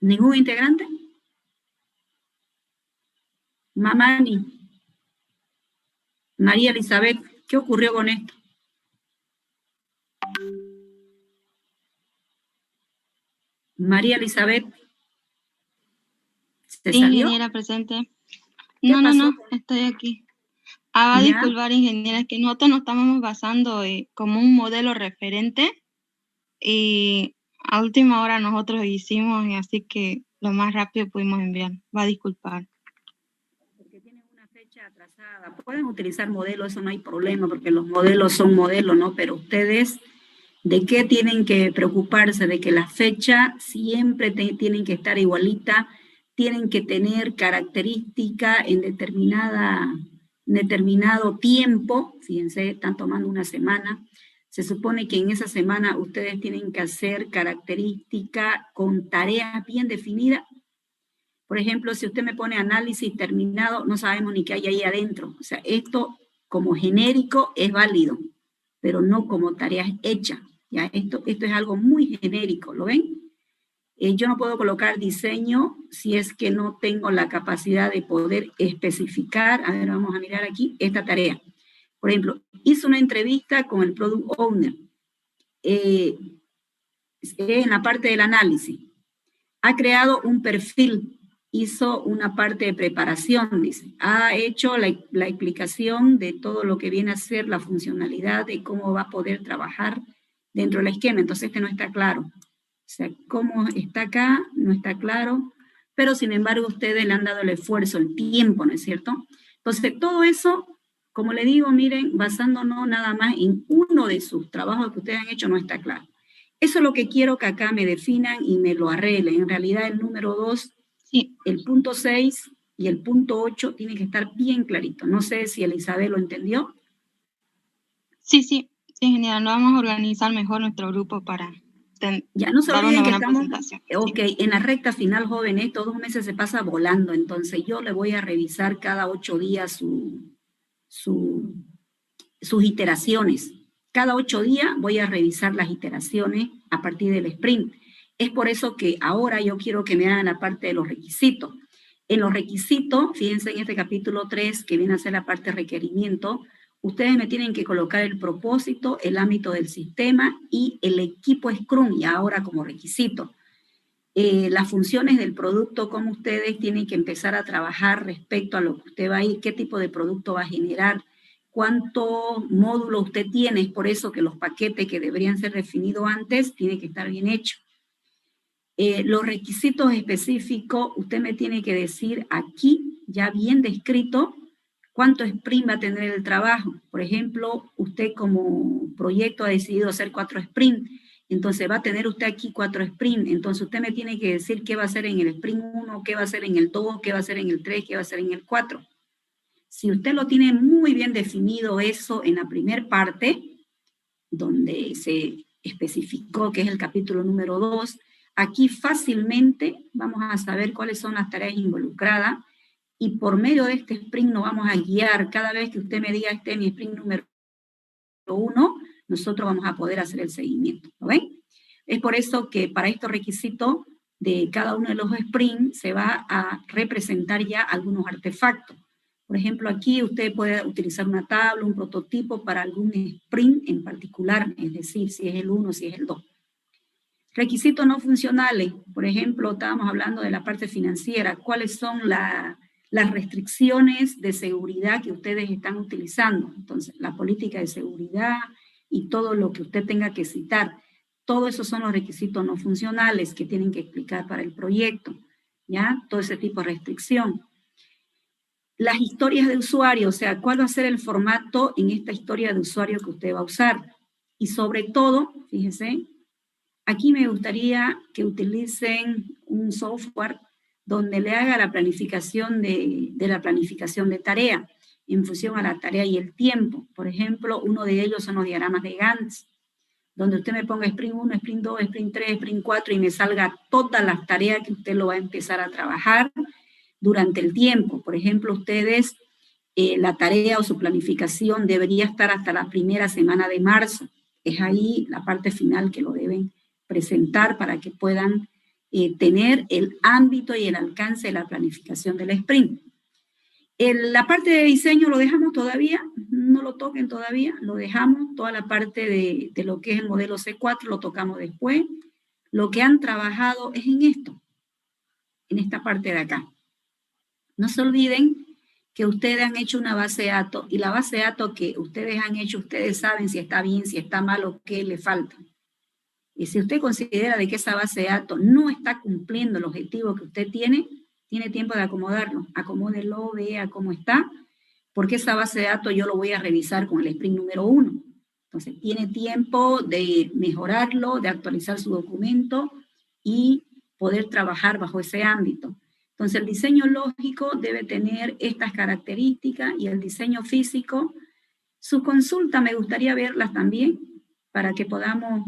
¿Ningún integrante? Mamani. María Elizabeth, ¿qué ocurrió con esto? María Elizabeth. ¿Se salió? Ingeniera presente. No, estoy aquí. Va a disculpar, ingeniera, es que nosotros nos estábamos basando como un modelo referente y a última hora nosotros hicimos y así que lo más rápido pudimos enviar. Va a disculpar. Porque tienen una fecha atrasada. Pueden utilizar modelos, eso no hay problema, porque los modelos son modelos, ¿no? Pero ustedes, ¿de qué tienen que preocuparse? De que la fecha siempre tienen que estar igualita, tienen que tener característica en determinado tiempo. Fíjense, están tomando una semana. Se supone que en esa semana ustedes tienen que hacer característica con tareas bien definidas. Por ejemplo, si usted me pone análisis terminado, no sabemos ni qué hay ahí adentro. O sea, esto como genérico es válido, pero no como tareas hechas. ¿Ya? Esto es algo muy genérico, ¿lo ven? Yo no puedo colocar diseño si es que no tengo la capacidad de poder especificar. A ver, vamos a mirar aquí esta tarea. Por ejemplo, hice una entrevista con el Product Owner en la parte del análisis. Ha creado un perfil, hizo una parte de preparación, dice. Ha hecho la explicación de todo lo que viene a ser la funcionalidad de cómo va a poder trabajar dentro del esquema. Entonces este no está claro. O sea, cómo está acá no está claro, pero sin embargo ustedes le han dado el esfuerzo, el tiempo, ¿no es cierto? Entonces todo eso, como le digo, miren, basándonos nada más en uno de sus trabajos que ustedes han hecho, no está claro. Eso es lo que quiero que acá me definan y me lo arreglen. En realidad el número 2, sí, el punto 6 y el punto 8 tienen que estar bien clarito. No sé si Elizabeth lo entendió. Sí, ingeniera, nos vamos a organizar mejor nuestro grupo para ya no se dar olviden una que buena estamos, presentación. ok, en la recta final, jóvenes, todos 2 meses se pasa volando, entonces yo le voy a revisar cada 8 días sus iteraciones. Cada 8 días voy a revisar las iteraciones a partir del sprint. Es por eso que ahora yo quiero que me hagan la parte de los requisitos. En los requisitos, fíjense en este capítulo 3, que viene a ser la parte de requerimiento, ustedes me tienen que colocar el propósito, el ámbito del sistema y el equipo Scrum, y ahora como requisito. Las funciones del producto, cómo ustedes tienen que empezar a trabajar respecto a lo que usted va a ir, qué tipo de producto va a generar, cuánto módulo usted tiene, es por eso que los paquetes que deberían ser definidos antes tienen que estar bien hechos. Los requisitos específicos, usted me tiene que decir aquí, ya bien descrito, cuánto sprint va a tener el trabajo. Por ejemplo, usted como proyecto ha decidido hacer 4 sprint, entonces va a tener usted aquí 4 sprint, entonces usted me tiene que decir qué va a hacer en el sprint 1, qué va a hacer en el 2, qué va a hacer en el 3, qué va a hacer en el 4. Si usted lo tiene muy bien definido eso en la primera parte, donde se especificó que es el capítulo número 2, aquí fácilmente vamos a saber cuáles son las tareas involucradas y por medio de este sprint nos vamos a guiar. Cada vez que usted me diga este es mi sprint número 1, nosotros vamos a poder hacer el seguimiento, ¿lo ven? Es por eso que para estos requisitos de cada uno de los sprints se va a representar ya algunos artefactos. Por ejemplo, aquí usted puede utilizar una tabla, un prototipo para algún sprint en particular, es decir, si es el 1, si es el 2. Requisitos no funcionales, por ejemplo, estábamos hablando de la parte financiera, cuáles son las restricciones de seguridad que ustedes están utilizando. Entonces, la política de seguridad y todo lo que usted tenga que citar, todos esos son los requisitos no funcionales que tienen que explicar para el proyecto, ¿ya? Todo ese tipo de restricción. Las historias de usuario, o sea, cuál va a ser el formato en esta historia de usuario que usted va a usar. Y sobre todo, fíjense, aquí me gustaría que utilicen un software donde le haga la planificación de la planificación de tarea, en función a la tarea y el tiempo. Por ejemplo, uno de ellos son los diagramas de Gantt, donde usted me ponga sprint 1, sprint 2, sprint 3, sprint 4 y me salga todas las tareas que usted lo va a empezar a trabajar durante el tiempo. Por ejemplo, ustedes, la tarea o su planificación debería estar hasta la primera semana de marzo. Es ahí la parte final que lo deben presentar para que puedan tener el ámbito y el alcance de la planificación del sprint. La parte de diseño lo dejamos todavía, no lo toquen todavía, lo dejamos. Toda la parte de lo que es el modelo C4 lo tocamos después. Lo que han trabajado es en esto, en esta parte de acá. No se olviden que ustedes han hecho una base de datos y la base de datos que ustedes han hecho, ustedes saben si está bien, si está mal o qué le falta. Y si usted considera de que esa base de datos no está cumpliendo el objetivo que usted tiene tiempo de acomodarlo. Acomódelo, vea cómo está, porque esa base de datos yo lo voy a revisar con el sprint número 1. Entonces, tiene tiempo de mejorarlo, de actualizar su documento y poder trabajar bajo ese ámbito. Entonces, el diseño lógico debe tener estas características y el diseño físico, su consulta me gustaría verlas también para que podamos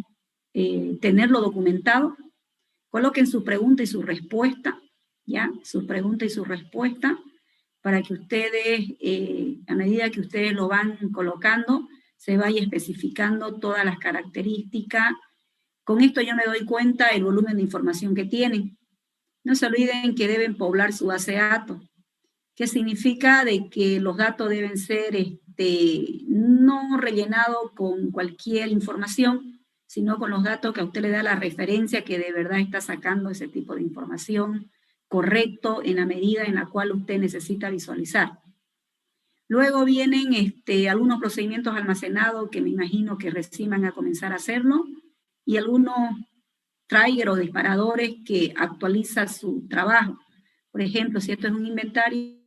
tenerlo documentado. Coloquen su pregunta y su respuesta, ¿ya? Su pregunta y su respuesta para que ustedes, a medida que ustedes lo van colocando, se vaya especificando todas las características. Con esto yo me doy cuenta del volumen de información que tienen. No se olviden que deben poblar su base de datos, que significa de que los datos deben ser no rellenados con cualquier información, sino con los datos que a usted le da la referencia que de verdad está sacando ese tipo de información correcto en la medida en la cual usted necesita visualizar. Luego vienen algunos procedimientos almacenados que me imagino que recién van a comenzar a hacerlo, y algunos trigger o disparadores que actualizan su trabajo. Por ejemplo, si esto es un inventario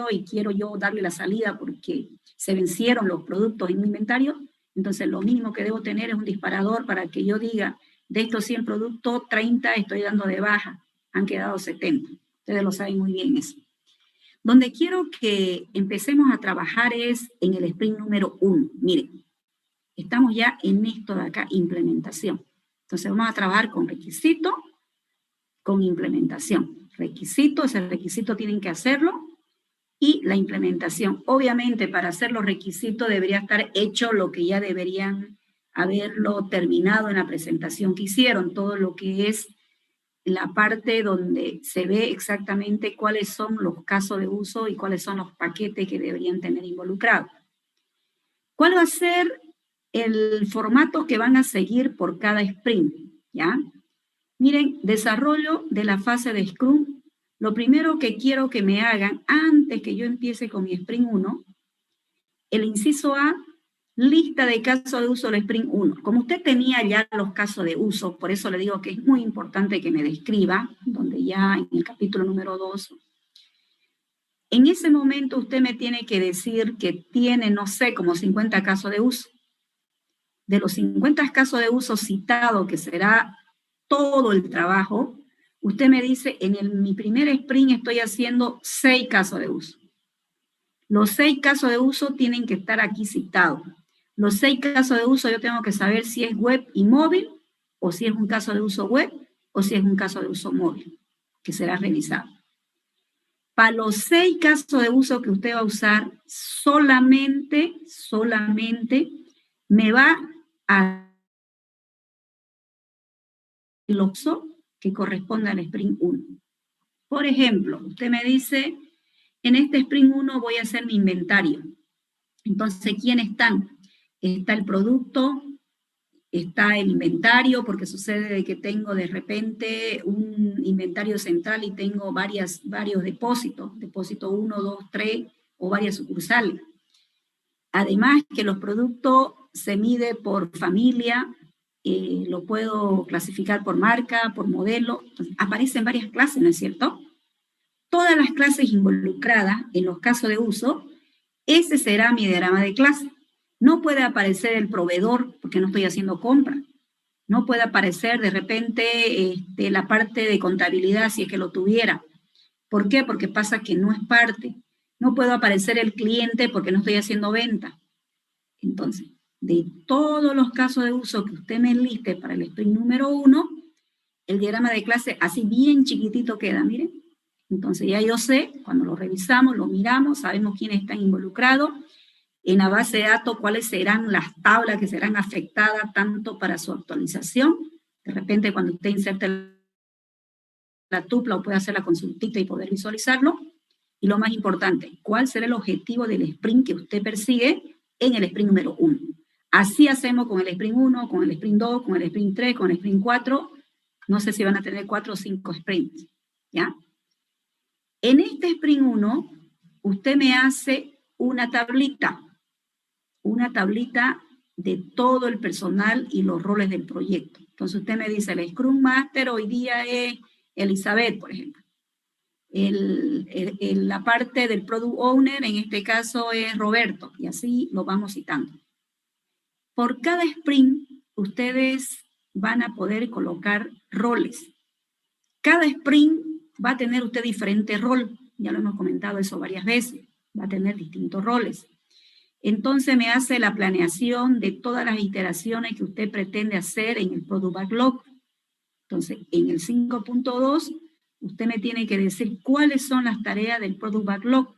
y quiero yo darle la salida porque se vencieron los productos en mi inventario, entonces lo mínimo que debo tener es un disparador para que yo diga, de estos 100 productos, 30 estoy dando de baja, han quedado 70. Ustedes lo saben muy bien eso. Donde quiero que empecemos a trabajar es en el sprint número 1. Miren, estamos ya en esto de acá, implementación. Entonces vamos a trabajar con requisito, con implementación. Requisito, ese requisito tienen que hacerlo, y la implementación. Obviamente, para hacer los requisitos debería estar hecho lo que ya deberían haberlo terminado en la presentación que hicieron, todo lo que es la parte donde se ve exactamente cuáles son los casos de uso y cuáles son los paquetes que deberían tener involucrados. ¿Cuál va a ser el formato que van a seguir por cada sprint? ¿Ya? Miren, desarrollo de la fase de Scrum. Lo primero que quiero que me hagan, antes que yo empiece con mi Sprint 1, el inciso A, lista de casos de uso del Sprint 1. Como usted tenía ya los casos de uso, por eso le digo que es muy importante que me describa, donde ya en el capítulo número 2, en ese momento usted me tiene que decir que tiene, no sé, como 50 casos de uso. De los 50 casos de uso citados, que será todo el trabajo, usted me dice, mi primer sprint estoy haciendo 6 casos de uso. Los 6 casos de uso tienen que estar aquí citados. Los 6 casos de uso yo tengo que saber si es web y móvil, o si es un caso de uso web, o si es un caso de uso móvil, que será revisado. Para los 6 casos de uso que usted va a usar, solamente me va a el uso que corresponde al sprint 1. Por ejemplo, usted me dice, en este sprint 1 voy a hacer mi inventario. Entonces, ¿quiénes están? Está el producto, está el inventario, porque sucede de que tengo de repente un inventario central y tengo varios depósitos, depósito 1, 2, 3 o varias sucursales. Además que los productos se mide por familia, lo puedo clasificar por marca, por modelo, aparecen varias clases, ¿no es cierto? Todas las clases involucradas en los casos de uso, ese será mi diagrama de clase. No puede aparecer el proveedor porque no estoy haciendo compra. No puede aparecer de repente la parte de contabilidad si es que lo tuviera. ¿Por qué? Porque pasa que no es parte. No puedo aparecer el cliente porque no estoy haciendo venta. Entonces, de todos los casos de uso que usted me enliste para el sprint número 1, el diagrama de clase así bien chiquitito queda, miren. Entonces ya yo sé, cuando lo revisamos, lo miramos, sabemos quiénes están involucrados, en la base de datos cuáles serán las tablas que serán afectadas tanto para su actualización. De repente cuando usted inserte la tupla o puede hacer la consultita y poder visualizarlo. Y lo más importante, ¿cuál será el objetivo del sprint que usted persigue en el sprint número 1? Así hacemos con el sprint 1, con el sprint 2, con el sprint 3, con el sprint 4. No sé si van a tener 4 o 5 sprints, ¿ya? En este sprint 1, usted me hace una tablita de todo el personal y los roles del proyecto. Entonces usted me dice, el Scrum Master hoy día es Elizabeth, por ejemplo. La parte del Product Owner, en este caso, es Roberto, y así lo vamos citando. Por cada sprint, ustedes van a poder colocar roles. Cada sprint va a tener usted diferente rol, ya lo hemos comentado eso varias veces, va a tener distintos roles. Entonces me hace la planeación de todas las iteraciones que usted pretende hacer en el Product Backlog. Entonces, en el 5.2, usted me tiene que decir cuáles son las tareas del Product Backlog.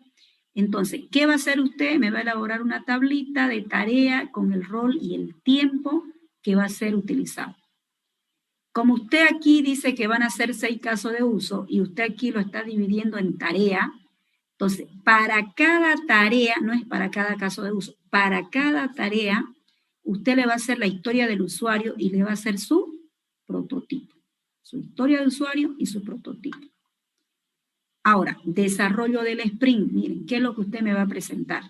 Entonces, ¿qué va a hacer usted? Me va a elaborar una tablita de tarea con el rol y el tiempo que va a ser utilizado. Como usted aquí dice que van a ser 6 casos de uso y usted aquí lo está dividiendo en tarea, entonces, para cada tarea, no es para cada caso de uso, para cada tarea, usted le va a hacer la historia del usuario y le va a hacer su prototipo. Su historia de usuario y su prototipo. Ahora, desarrollo del sprint. Miren, ¿qué es lo que usted me va a presentar?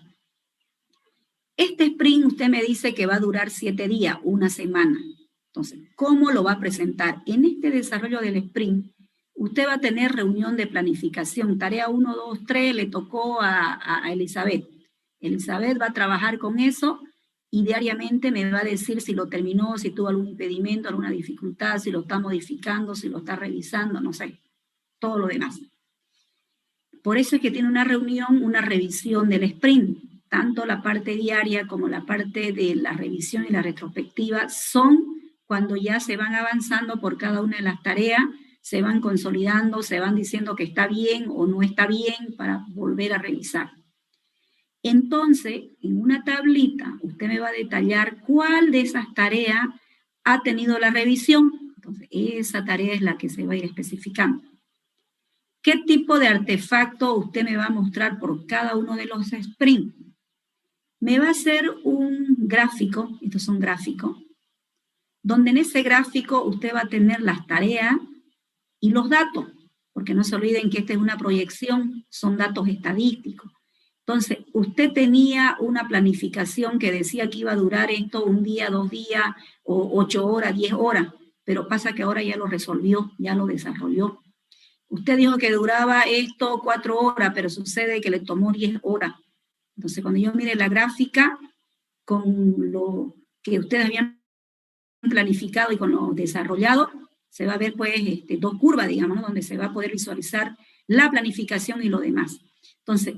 Este sprint usted me dice que va a durar 7 días, una semana. Entonces, ¿cómo lo va a presentar? En este desarrollo del sprint, usted va a tener reunión de planificación. Tarea 1, 2, 3 le tocó a Elizabeth. Elizabeth va a trabajar con eso y diariamente me va a decir si lo terminó, si tuvo algún impedimento, alguna dificultad, si lo está modificando, si lo está revisando, no sé, todo lo demás. Por eso es que tiene una reunión, una revisión del sprint. Tanto la parte diaria como la parte de la revisión y la retrospectiva son cuando ya se van avanzando por cada una de las tareas, se van consolidando, se van diciendo que está bien o no está bien para volver a revisar. Entonces, en una tablita, usted me va a detallar cuál de esas tareas ha tenido la revisión. Entonces, esa tarea es la que se va a ir especificando. ¿Qué tipo de artefacto usted me va a mostrar por cada uno de los sprints? Me va a hacer un gráfico, estos son gráficos, donde en ese gráfico usted va a tener las tareas y los datos, porque no se olviden que esta es una proyección, son datos estadísticos. Entonces, usted tenía una planificación que decía que iba a durar esto 1 día, 2 días, o 8 horas, 10 horas, pero pasa que ahora ya lo resolvió, ya lo desarrolló. Usted dijo que duraba esto 4 horas, pero sucede que le tomó 10 horas. Entonces, cuando yo mire la gráfica con lo que ustedes habían planificado y con lo desarrollado, se va a ver pues 2 curvas, digamos, ¿no? Donde se va a poder visualizar la planificación y lo demás. Entonces,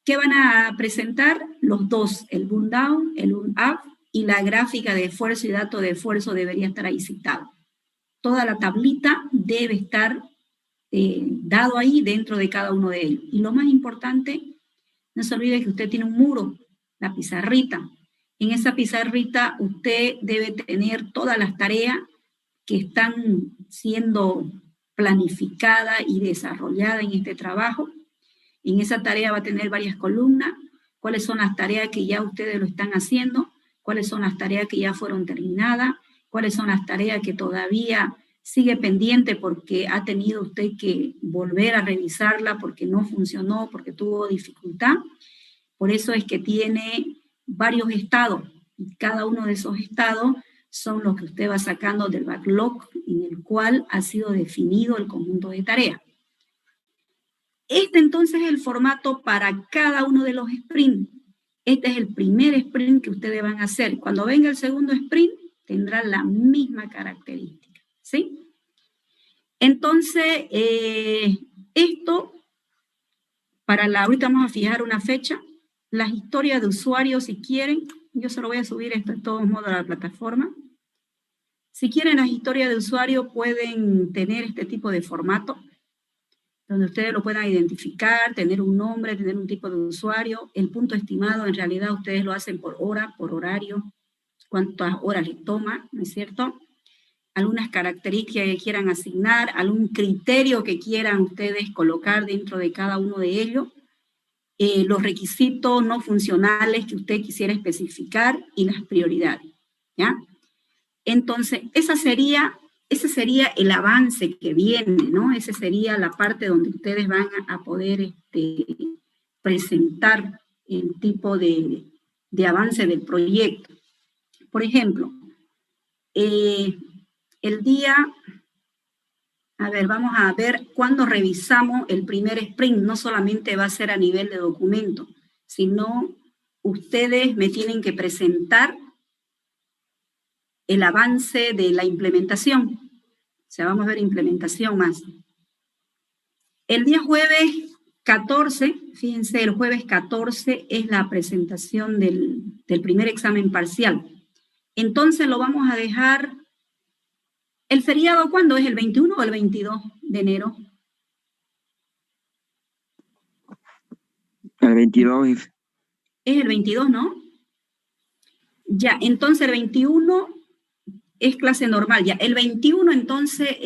¿qué van a presentar? Los dos, el boom down, el boom up, y la gráfica de esfuerzo y dato de esfuerzo debería estar ahí citado. Toda la tablita debe estar dado ahí dentro de cada uno de ellos. Y lo más importante, no se olvide que usted tiene un muro, la pizarrita. En esa pizarrita usted debe tener todas las tareas que están siendo planificadas y desarrolladas en este trabajo. En esa tarea va a tener varias columnas, cuáles son las tareas que ya ustedes lo están haciendo, cuáles son las tareas que ya fueron terminadas, cuáles son las tareas que todavía sigue pendiente porque ha tenido usted que volver a revisarla porque no funcionó, porque tuvo dificultad. Por eso es que tiene varios estados, y cada uno de esos estados son los que usted va sacando del backlog en el cual ha sido definido el conjunto de tareas. Este entonces es el formato para cada uno de los sprints. Este es el primer sprint que ustedes van a hacer. Cuando venga el segundo sprint, tendrá la misma característica, ¿sí? Entonces, esto, ahorita vamos a fijar una fecha. Las historias de usuarios, si quieren, yo se lo voy a subir esto de todos modos a la plataforma. Si quieren las historias de usuario, pueden tener este tipo de formato, donde ustedes lo puedan identificar, tener un nombre, tener un tipo de usuario. El punto estimado, en realidad, ustedes lo hacen por hora, por horario, cuántas horas les toma, ¿no es cierto? Algunas características que quieran asignar, algún criterio que quieran ustedes colocar dentro de cada uno de ellos, los requisitos no funcionales que usted quisiera especificar y las prioridades, ¿ya? Entonces, ese sería el avance que viene, ¿no? Esa sería la parte donde ustedes van a poder presentar el tipo de avance del proyecto. Por ejemplo, el día, a ver, vamos a ver cuándo revisamos el primer sprint. No solamente va a ser a nivel de documento, sino ustedes me tienen que presentar el avance de la implementación. O sea, vamos a ver implementación más. El día jueves 14, fíjense, el jueves 14 es la presentación del primer examen parcial. Entonces lo vamos a dejar, ¿el feriado cuándo es? ¿El 21 o el 22 de enero? El 22. Es el 22, ¿no? Ya, entonces el 21 es clase normal. Ya, el 21 entonces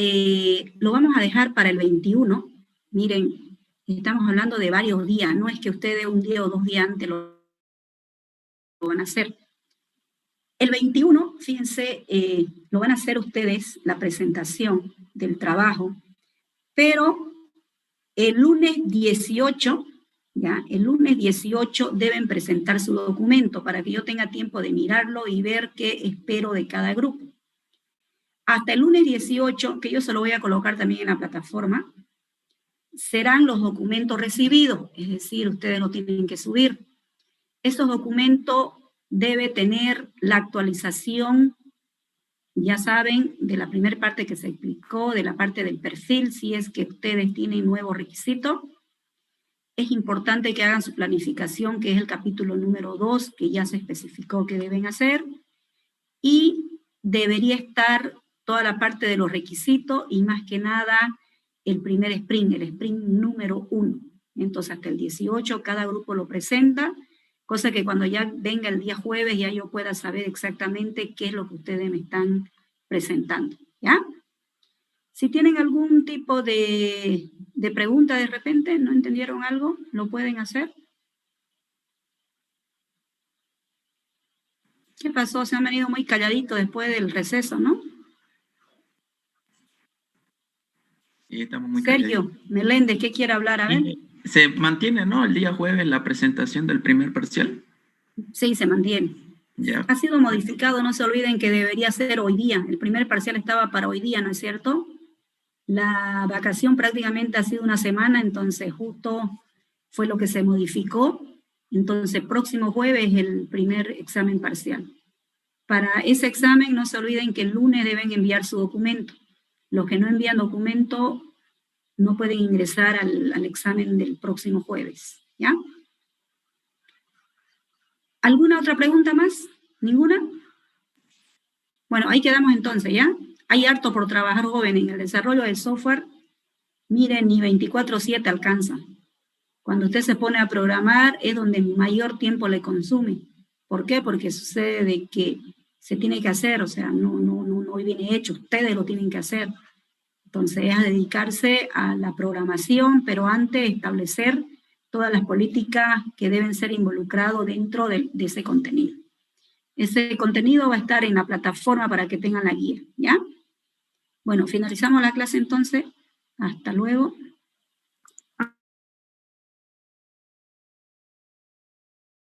lo vamos a dejar para el 21. Miren, estamos hablando de varios días, no es que ustedes un día o 2 días antes lo van a hacer. El 21, fíjense, lo van a hacer ustedes, la presentación del trabajo, pero el lunes 18, ¿ya? El lunes 18 deben presentar su documento para que yo tenga tiempo de mirarlo y ver qué espero de cada grupo. Hasta el lunes 18, que yo se lo voy a colocar también en la plataforma, serán los documentos recibidos, es decir, ustedes lo tienen que subir. Estos documentos debe tener la actualización, ya saben, de la primera parte que se explicó, de la parte del perfil, si es que ustedes tienen nuevos requisitos. Es importante que hagan su planificación, que es el capítulo número 2, que ya se especificó que deben hacer, y debería estar toda la parte de los requisitos, y más que nada, el primer sprint, el sprint número 1. Entonces, hasta el 18, cada grupo lo presenta, cosa que cuando ya venga el día jueves, ya yo pueda saber exactamente qué es lo que ustedes me están presentando, ¿ya? Si tienen algún tipo de pregunta de repente, ¿no entendieron algo? ¿Lo pueden hacer? ¿Qué pasó? Se han venido muy calladitos después del receso, ¿no? Sí, estamos muy Sergio, Meléndez, ¿qué quiere hablar? A ver. ¿Se mantiene, no, el día jueves la presentación del primer parcial? Sí, se mantiene. Ya. Ha sido modificado, no se olviden que debería ser hoy día. El primer parcial estaba para hoy día, ¿no es cierto? La vacación prácticamente ha sido una semana, entonces justo fue lo que se modificó. Entonces, próximo jueves el primer examen parcial. Para ese examen, no se olviden que el lunes deben enviar su documento. Los que no envían documento no pueden ingresar al examen del próximo jueves, ¿ya? ¿Alguna otra pregunta más? ¿Ninguna? Bueno, ahí quedamos entonces, ¿ya? Hay harto por trabajar, joven, en el desarrollo del software. Miren, ni 24/7 alcanza. Cuando usted se pone a programar es donde mayor tiempo le consume. ¿Por qué? Porque sucede de que se tiene que hacer, o sea, no viene hecho, ustedes lo tienen que hacer. Entonces es a dedicarse a la programación, pero antes establecer todas las políticas que deben ser involucradas dentro de ese contenido. Ese contenido va a estar en la plataforma para que tengan la guía, ¿ya? Bueno, finalizamos la clase entonces. Hasta luego.